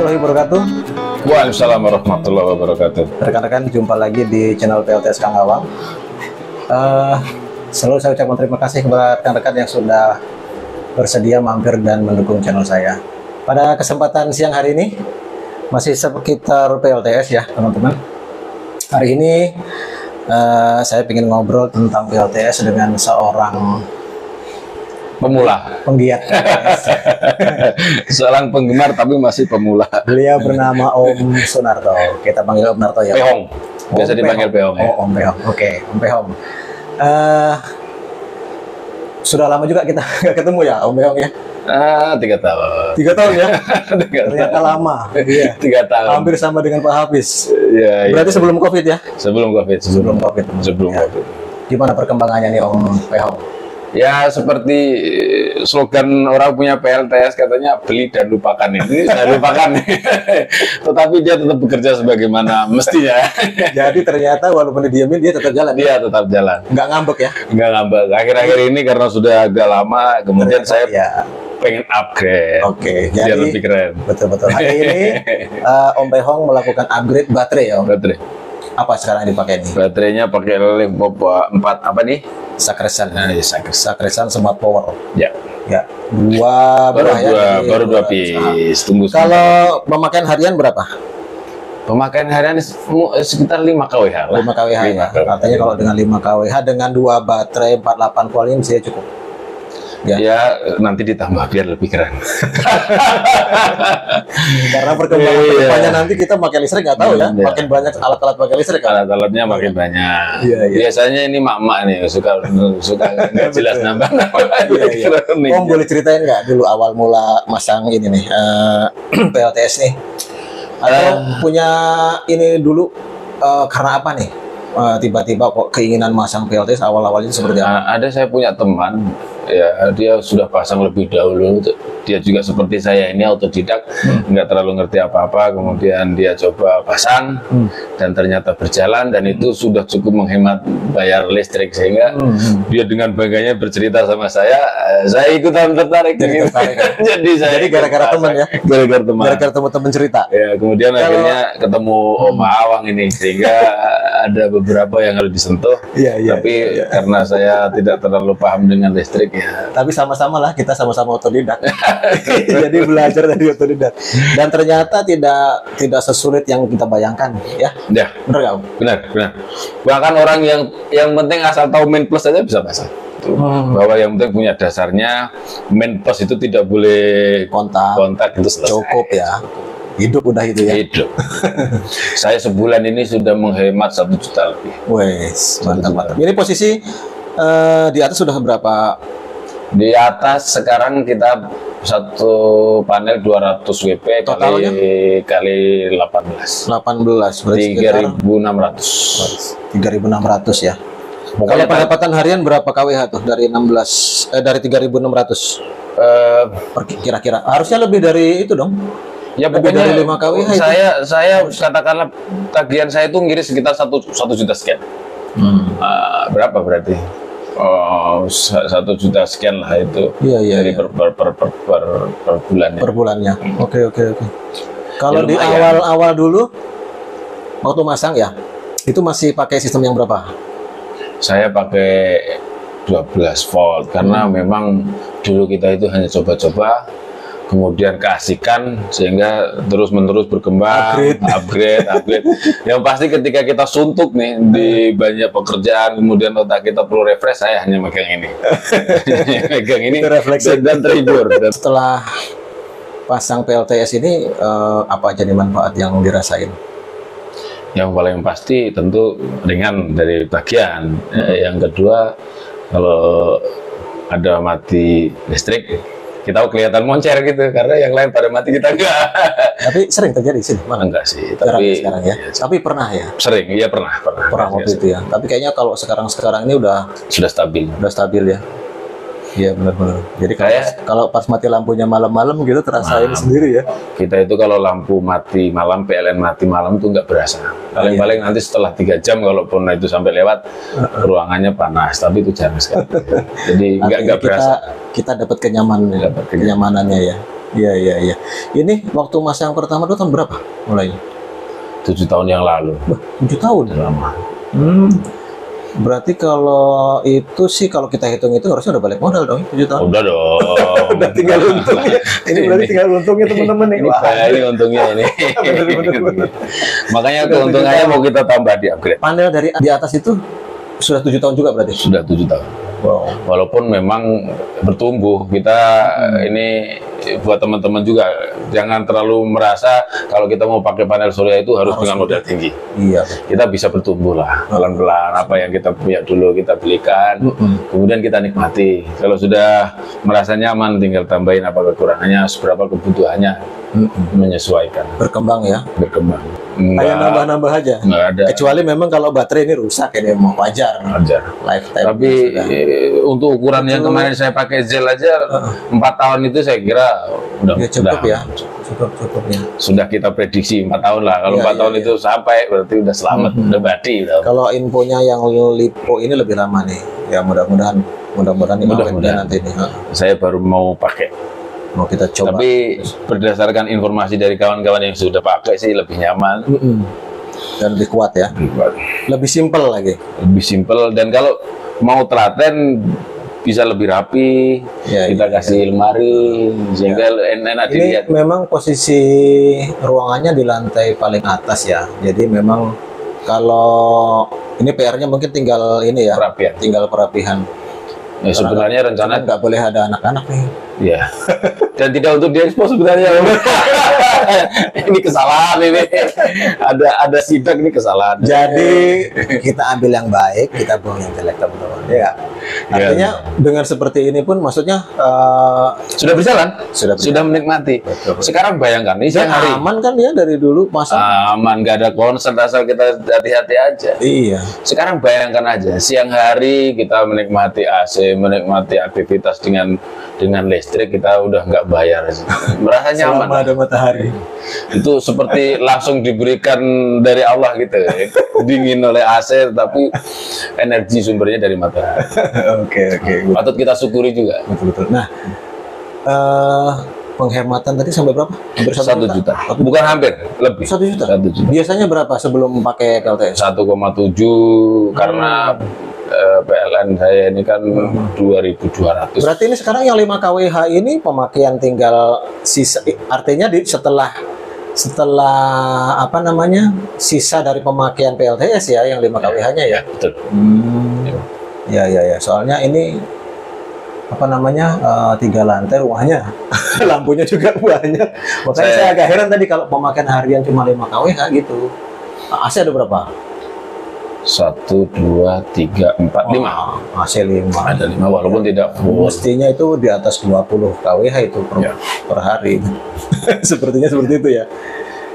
warahmatullahi wabarakatuh. Waalaikumsalam warahmatullahi wabarakatuh. Rekan-rekan, jumpa lagi di channel PLTS Kang Awang. Selalu saya ucapkan terima kasih kepada rekan-rekan yang sudah bersedia mampir dan mendukung channel saya. Pada kesempatan siang hari ini masih seputar PLTS ya teman-teman. Hari ini saya ingin ngobrol tentang PLTS dengan seorang Pemula, penggiat PLTS. seorang penggemar tapi masih pemula. Beliau bernama Om Sunarto. Kita panggil Om Narto ya. Peong, biasa dipanggil Peong. Oh, Om Peong. Oke, Om Peong. Sudah lama juga kita nggak ketemu ya, Om Peong ya. 3 tahun. 3 tahun ya. Ternyata lama. Iya. 3 tahun. Hampir sama dengan Pak Hafiz. Iya. Berarti sebelum COVID ya? Sebelum COVID. Sebelum COVID. Ya. Gimana perkembangannya nih Om Peong? Ya seperti slogan orang punya PLTS, katanya beli dan lupakan. Ini saya lupakan. Tetapi dia tetap bekerja sebagaimana mestinya. Jadi ternyata walaupun didiamin dia tetap jalan. Dia tetap jalan. Nggak ngambek ya? Nggak ngambek. Akhir-akhir ini karena sudah agak lama, kemudian saya pengen upgrade. Oke, biar jadi lebih keren. Betul-betul. Hari ini Om Peong melakukan upgrade baterai ya Om? Baterai. Apa sekarang yang dipakai nih? Baterainya pakai Lempop 4 apa nih? Sakresan. Nah, ya, Sakresan Smart Power. Ya. Ya. Dua Baru 2 piece. Tunggu. Kalau pemakaian harian berapa? Pemakaian harian sekitar 5 kWh lah. 5 kWh ya. Artinya kalau dengan 5 kWh dengan 2 baterai 48 volt ini saya cukup. Ya, nanti ditambah biar lebih keren. Karena perkembangan kedepannya nanti kita pakai listrik nggak tahu ya. Makin banyak alat-alat pakai listrik. Alat-alatnya makin banyak. Iya. Biasanya ini mak-mak nih suka nggak jelas nambah. Om boleh ceritain nggak dulu awal mula masang ini nih PLTS nih? Atau punya ini dulu karena apa nih? Tiba-tiba kok keinginan masang PLTS awal-awalnya seperti apa? Ada, saya punya teman, ya dia sudah pasang lebih dahulu. Dia juga seperti saya ini autodidak, nggak terlalu ngerti apa-apa. Kemudian dia coba pasang dan ternyata berjalan, dan itu sudah cukup menghemat bayar listrik, sehingga dia dengan bangganya bercerita sama saya ikutan tertarik. Jadi gara-gara teman ya? Gara-gara teman-teman cerita. Ya, kemudian akhirnya ketemu Om Awang ini, sehingga ada beberapa yang harus disentuh. Tapi karena saya tidak terlalu paham dengan listrik ya. Tapi sama-sama lah, kita sama-sama otodidak. Jadi belajar dari otodidak. Dan ternyata tidak sesulit yang kita bayangkan ya. Ya. Benar nggak Om? Benar. Bahkan orang yang penting asal tahu main plus saja bisa pasang. Bahwa yang penting punya dasarnya, main plus itu tidak boleh kontak itu selesai. Cukup ya. Hidup udah itu ya. Hidup. Saya sebulan ini sudah menghemat 1 juta lebih. Wes, mantap. Ini posisi di atas sudah berapa? Di atas sekarang kita satu panel 200 WP Totalnya? kali 18. 18 berarti 3.600. 3.600 ya. Kalau pendapatan harian berapa kWh tuh dari 3.600? Kira-kira harusnya lebih dari itu dong. Ya lebih pokoknya dari 5 kWh saya katakanlah tagihan saya itu ngiris sekitar 1 juta sekian. Berapa berarti? 1 juta sekian lah itu. Iya. Dari per bulannya. Per bulannya. Oke. Kalau di awal dulu waktu masang ya, itu masih pakai sistem yang berapa? Saya pakai 12 volt karena memang dulu kita itu hanya coba-coba, kemudian keasikan, sehingga terus-menerus berkembang, upgrade. Yang pasti ketika kita suntuk nih di banyak pekerjaan, kemudian otak kita perlu refresh, saya hanya megang ini. Dan terhibur. Setelah pasang PLTS ini, apa aja nih manfaat yang dirasain? Yang paling pasti tentu ringan dari tagihan. Yang kedua, kalau ada mati listrik, kita kelihatan moncer gitu, karena yang lain pada mati, kita enggak. Tapi sering terjadi sih? Enggak sih, tapi sekarang ya. Tapi pernah ya? Sering, iya pernah waktu itu ya. Tapi kayaknya kalau sekarang ini sudah stabil. Udah stabil ya. Iya benar-benar. Jadi kalau pas mati lampunya malam-malam gitu terasain sendiri ya. Kita itu kalau lampu mati malam, PLN mati malam tuh nggak berasa. Paling-paling nanti setelah 3 jam, kalaupun itu sampai lewat, ruangannya panas. Tapi itu jarang sekali. Jadi nggak berasa. Kita dapat kenyamanannya ya. Iya, iya, iya. Ini waktu masa yang pertama itu tahun berapa mulainya? 7 tahun yang lalu. Wah, 7 tahun. Lama. Berarti kalau itu sih kalau kita hitung itu harusnya udah balik modal dong 7 tahun. Udah dong. Udah tinggal untungnya. Ini berarti tinggal untungnya teman-teman nih. Wah, Ini untungnya ini. bener. Makanya keuntungannya mau kita tambah di upgrade. Panel dari di atas itu sudah 7 tahun juga berarti? Sudah 7 tahun. Wow. Walaupun memang bertumbuh, kita ini buat teman-teman juga jangan terlalu merasa kalau kita mau pakai panel surya itu harus dengan modal tinggi. Iya. Kita bisa bertumbuh lah pelan-pelan, apa yang kita punya dulu kita belikan, kemudian kita nikmati. Kalau sudah merasa nyaman, tinggal tambahin apa kekurangannya, seberapa kebutuhannya, menyesuaikan, Berkembang ya. berkembang. Kayak nambah-nambah aja. Nggak ada. Kecuali memang kalau baterai ini rusak ini mau wajar. Ajar. Lifetime. Tapi sudah. untuk ukuran yang kemarin saya pakai Zel aja 4 tahun itu saya kira udah Ya, cukup udah, ya. Cukup ya. Sudah kita prediksi 4 tahun lah. Kalau Iya, 4 iya, tahun iya. itu sampai berarti udah selamat, udah badi. Udah. Kalau infonya yang lipo ini lebih lama nih. Ya mudah-mudahan ini Mudah-mudahan. nanti nih. Saya baru mau pakai. Mau kita coba. Tapi berdasarkan informasi dari kawan-kawan yang sudah pakai sih lebih nyaman, Dan lebih kuat ya. Lebih simpel lagi. lebih simpel, dan kalau mau telaten bisa lebih rapi. Ya, Kita kasih lemari sehingga enak Ini dilihat. memang posisi ruangannya di lantai paling atas ya. Jadi memang kalau ini PR-nya mungkin tinggal ini ya. Perapian. Tinggal perapihan. Ya, sebenarnya rencana Nggak boleh ada anak-anak nih. ya. Dan tidak untuk diekspos sebenarnya. Ini kesalahan ini. Ada sidak ini kesalahan. Jadi kita ambil yang baik, kita buang yang jelek teman-teman. Ya. Artinya dengan seperti ini pun maksudnya Sudah berjalan, Sudah sudah menikmati. Betul. Sekarang bayangkan ini siang hari aman kan ya dari dulu pasang. aman, nggak ada konser, asal kita hati-hati aja. Iya. Sekarang bayangkan aja, siang hari kita menikmati AC, menikmati aktivitas dengan listrik, kita udah nggak bayar, merasa nyaman. Selama ada matahari. Itu seperti langsung diberikan dari Allah gitu, dingin oleh AC, tapi energi sumbernya dari matahari. Oke. Patut kita syukuri juga. Betul. Nah, penghematan tadi sampai berapa? Hampir 1 juta, bukan hampir, lebih. 1 juta. 1 juta. Biasanya berapa sebelum pakai PLTS? 1,7 karena PLN saya ini kan 2.200. Berarti ini sekarang yang 5 kWh ini pemakaian tinggal sisa, artinya setelah apa namanya sisa dari pemakaian PLTS ya yang 5 kWh-nya ya. Betul. Ya. Soalnya ini apa namanya 3 lantai rumahnya, lampunya juga banyak. Makanya saya agak heran tadi kalau pemakaian harian cuma 5 kWh gitu. AC ada berapa? 1, 2, 3, 4, 5. AC 5. Ada 5 walaupun tidak full. Mestinya itu di atas 20 kWh itu per hari. Sepertinya seperti itu ya.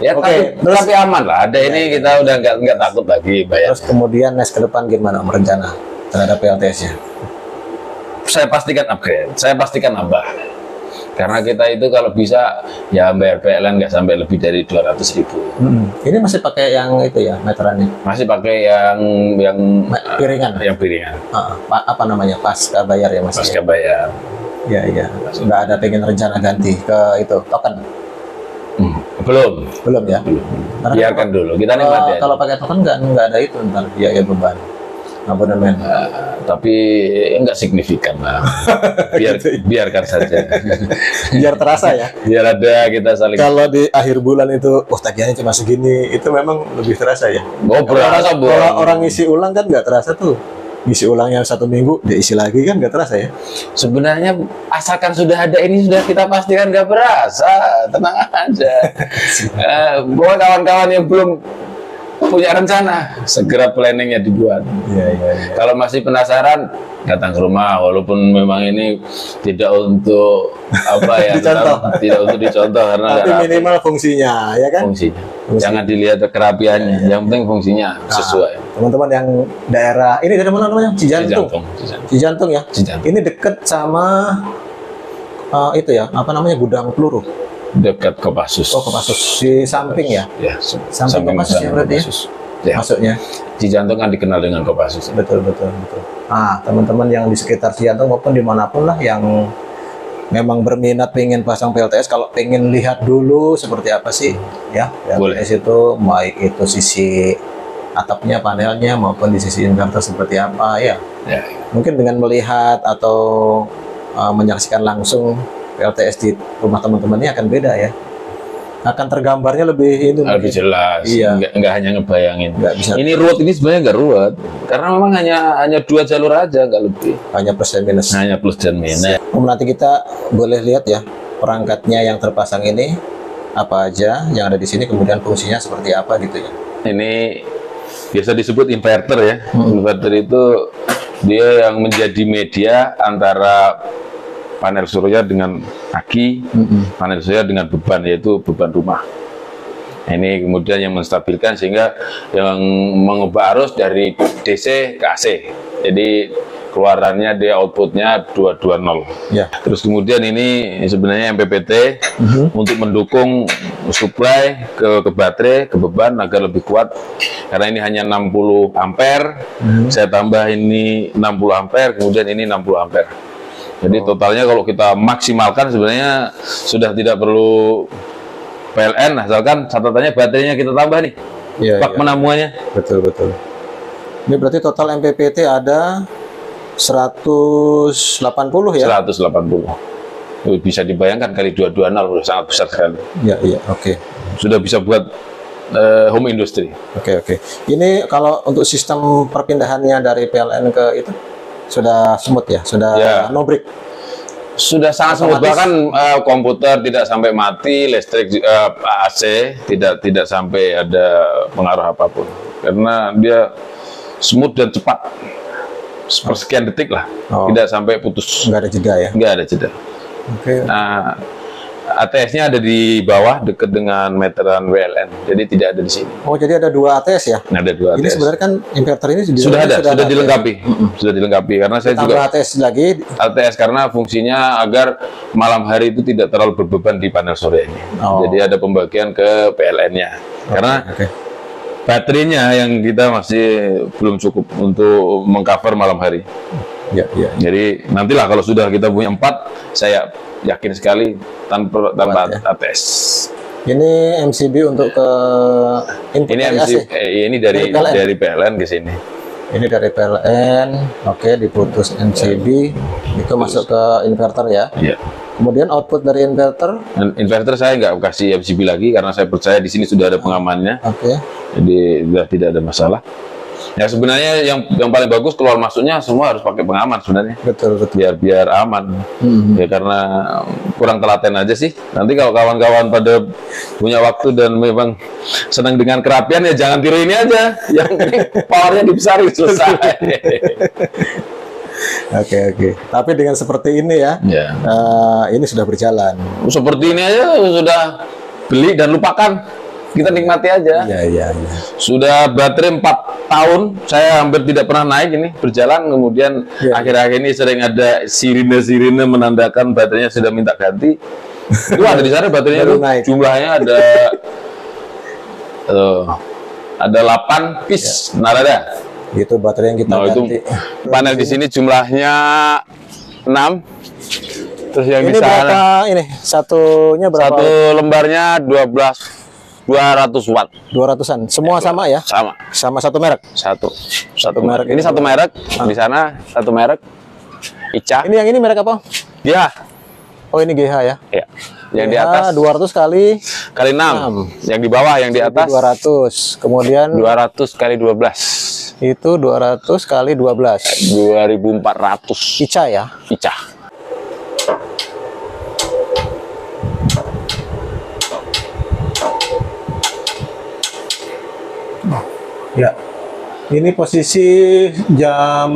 Ya, Oke, tapi aman lah. Ada ini kita udah nggak takut lagi bayar. Terus kemudian next ke depan gimana rencana terhadap PLTS-nya? Saya pastikan upgrade, saya pastikan nambah. Karena kita itu kalau bisa ya bayar PLN nggak sampai lebih dari 200.000. Ini masih pakai yang itu ya meterannya? Masih pakai yang Piringan? yang piringan. Apa namanya? Pasca bayar ya Mas? Pasca bayar. Iya. Nggak ada pengen rencana ganti ke itu token? Belum Ya? Karena biarkan dulu, kita nikmati aja. kalau pakai token nggak ada itu ntar biaya beban abonemen. Tapi enggak signifikan lah. Biarkan saja. Biar terasa ya. Biar ada kita saling. Kalau di akhir bulan itu, tagihannya cuma segini, itu memang lebih terasa ya. Berasa, Kalau orang ngisi ulang kan nggak terasa tuh. Ngisi ulangnya 1 minggu, dia isi lagi kan nggak terasa ya. Sebenarnya asalkan sudah ada ini sudah kita pastikan nggak berasa, tenang aja. Buat kawan-kawan yang belum punya rencana, segera planningnya dibuat. Iya. Kalau masih penasaran, datang ke rumah, walaupun memang ini tidak untuk apa ya, tidak untuk dicontoh karena tapi minimal fungsinya, ya kan? Fungsinya. Jangan dilihat kerapiannya, yang penting fungsinya sesuai. Teman-teman yang daerah ini dari mana namanya? Cijantung. Cijantung ya. Cijantung. Ini dekat sama itu ya, apa namanya gudang peluru. Dekat Kopassus. Oh, Kopassus di samping ya. Ya, Samping Kopassus ya berarti ya. Ya. Masuknya. Cijantung kan dikenal dengan Kopassus. Betul. Teman-teman yang di sekitar Cijantung maupun dimanapun lah yang memang berminat pengen pasang PLTS, kalau pengen lihat dulu seperti apa sih ya Boleh. PLTS itu, baik itu sisi atapnya, panelnya, maupun di sisi inverter seperti apa ya. Ya. Mungkin dengan melihat atau menyaksikan langsung PLTS di rumah teman-temannya akan beda ya. Akan tergambarnya lebih itu Lebih jelas, Iya. nggak hanya ngebayangin. Nggak bisa. Ini ruwet, ini sebenarnya nggak ruwet, karena memang hanya 2 jalur aja, nggak lebih. hanya plus dan minus. Hanya plus dan minus. Nanti kita boleh lihat ya perangkatnya yang terpasang ini apa aja yang ada di sini, kemudian fungsinya seperti apa gitu ya. Ini biasa disebut inverter ya. Inverter itu dia yang menjadi media antara panel surya dengan aki, panel surya dengan beban, yaitu beban rumah. Ini kemudian yang menstabilkan sehingga yang mengubah arus dari DC ke AC. Jadi keluarannya dia outputnya 220. Ya. Terus kemudian ini sebenarnya MPPT untuk mendukung supply ke baterai, ke beban agar lebih kuat. Karena ini hanya 60 ampere, saya tambah ini 60 ampere, kemudian ini 60 ampere. Jadi totalnya kalau kita maksimalkan sebenarnya sudah tidak perlu PLN, asalkan catatannya baterainya kita tambah nih. Iya, Bak menamuannya. betul. Ini berarti total MPPT ada 180 ya? 180. Bisa dibayangkan kali 220 sangat besar sekali. Iya, oke. Sudah bisa buat home industry. Oke. Ini kalau untuk sistem perpindahannya dari PLN ke itu sudah smooth ya? Sudah Ya. no break? Sudah sangat smooth, bahkan komputer tidak sampai mati, listrik AC tidak sampai ada pengaruh apapun. Karena dia smooth dan cepat. Sepersekian detik lah, tidak sampai putus. Nggak ada jeda ya? Nggak ada jeda. Oke. Nah, ATS-nya ada di bawah dekat dengan meteran WLN, jadi tidak ada di sini. Oh, jadi ada 2 ATS ya? Nah, ada 2 ATS. Ini sebenarnya kan inverter ini sudah dilengkapi, sudah dilengkapi karena saya tambah juga ATS lagi. ATS karena fungsinya agar malam hari itu tidak terlalu berbeban di panel surya ini. Oh. Jadi ada pembagian ke PLN-nya. Karena Oke. baterainya yang kita masih belum cukup untuk mengcover malam hari. Ya. Jadi nantilah kalau sudah kita punya 4, saya yakin sekali tanpa Kuat, ya. ATS. Ini MCB untuk ke input Ini dari AC. ini dari Dari PLN. PLN ke sini. Ini dari PLN, oke, diputus MCB, itu masuk ke inverter ya. Iya. Kemudian output dari inverter, Dan inverter saya nggak kasih MCB lagi karena saya percaya di sini sudah ada pengamannya. oke. Jadi sudah tidak ada masalah. Ya sebenarnya yang paling bagus keluar masuknya semua harus pakai pengaman sebenarnya. Betul. Biar aman. Ya karena kurang telaten aja sih. Nanti kalau kawan-kawan pada punya waktu dan memang senang dengan kerapian ya jangan tiru ini aja. Yang powernya dibesarin selesai. Oke. Tapi dengan seperti ini ya, Ya. ini sudah berjalan. Seperti ini aja sudah beli dan lupakan. Kita nikmati aja. Iya. Sudah baterai 4 tahun, saya hampir tidak pernah naik ini berjalan. Kemudian Ya. akhir-akhir ini sering ada sirine-sirine menandakan baterainya sudah minta ganti. Itu ada di sana baterainya Baru tuh. naik. Jumlahnya ada 8 piece narada. Itu baterai yang kita Nah, itu ganti. panel di sini jumlahnya 6. Terus yang Ini di sana berapa ini? Satunya berapa? satu lembarnya 200 watt. 200-an. Semua sama ya? Sama. Sama satu merek. Satu merek merek. Ini itu. satu merek. Di sana satu merek. Ica. Ini yang ini merek apa? Ya. Oh, ini GH ya. Ya. Yang di GH atas 200 kali kali 6. Yang di bawah yang di atas 200. Kemudian 200 kali 12. itu 200 kali 12. 2400 Ica ya. Ica. Ya. Ini posisi jam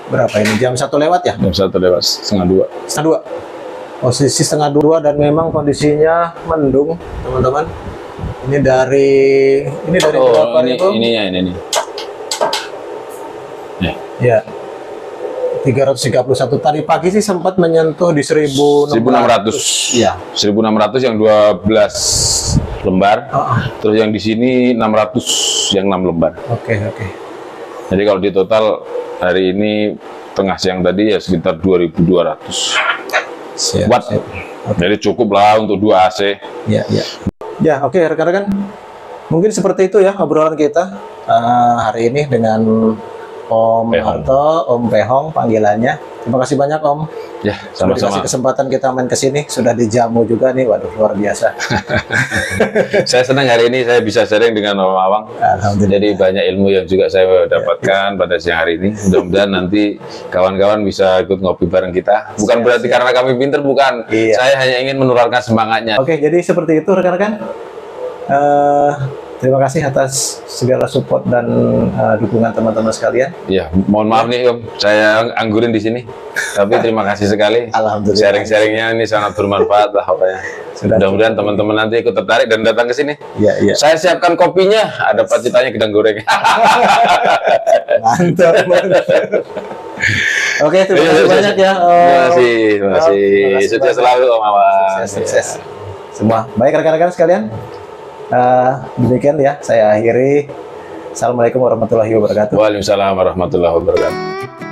berapa ini? Jam 1 lewat ya? Jam 1 lewat setengah 2. Setengah 2. Posisi setengah 2 dan memang kondisinya mendung, teman-teman. Ini dari berapa ini itu? ininya ini nih. Ya. 331 tadi pagi sih sempat menyentuh di 1600. 1600. Iya. 1600 yang 12 lembar. Terus yang di sini 600 yang 6 lembar. Oke. Jadi kalau di total hari ini tengah siang tadi ya sekitar 2200. Siap, Buat. siap. Jadi cukup lah untuk 2 AC. Ya, ya. Ya, oke rekan-rekan. Mungkin seperti itu ya obrolan kita hari ini dengan Om Pehong. Harto, Om Pehong panggilannya. Terima kasih banyak Om. Ya, Sudah dikasih sama-sama. kesempatan kita main ke sini, sudah dijamu juga nih. Waduh, luar biasa. Saya senang hari ini saya bisa sharing dengan Om Awang. Alhamdulillah. Jadi banyak ilmu yang juga saya dapatkan pada siang hari ini. Mudah-mudahan nanti kawan-kawan bisa ikut ngopi bareng kita. Bukan berarti karena kami pinter, bukan. Iya. Saya hanya ingin menularkan semangatnya. Oke, jadi seperti itu rekan-rekan. Terima kasih atas segala support dan dukungan teman-teman sekalian. Ya, mohon maaf nih Om, saya anggurin di sini. Tapi terima kasih sekali. Alhamdulillah. Sharing-sharingnya ini sangat bermanfaat lah pokoknya. Mudah-mudahan teman-teman nanti ikut tertarik dan datang ke sini. Iya, iya. Saya siapkan kopinya, ada pacitanya gedang goreng. Mantap, mantap. Oke, terima kasih banyak ya. Terima kasih, terima kasih. Terima kasih Sukses banyak. selalu Om Awang. Sukses. Semua. Baik rekan-rekan sekalian. Demikian ya, saya akhiri. Assalamualaikum warahmatullahi wabarakatuh. Waalaikumsalam warahmatullahi wabarakatuh.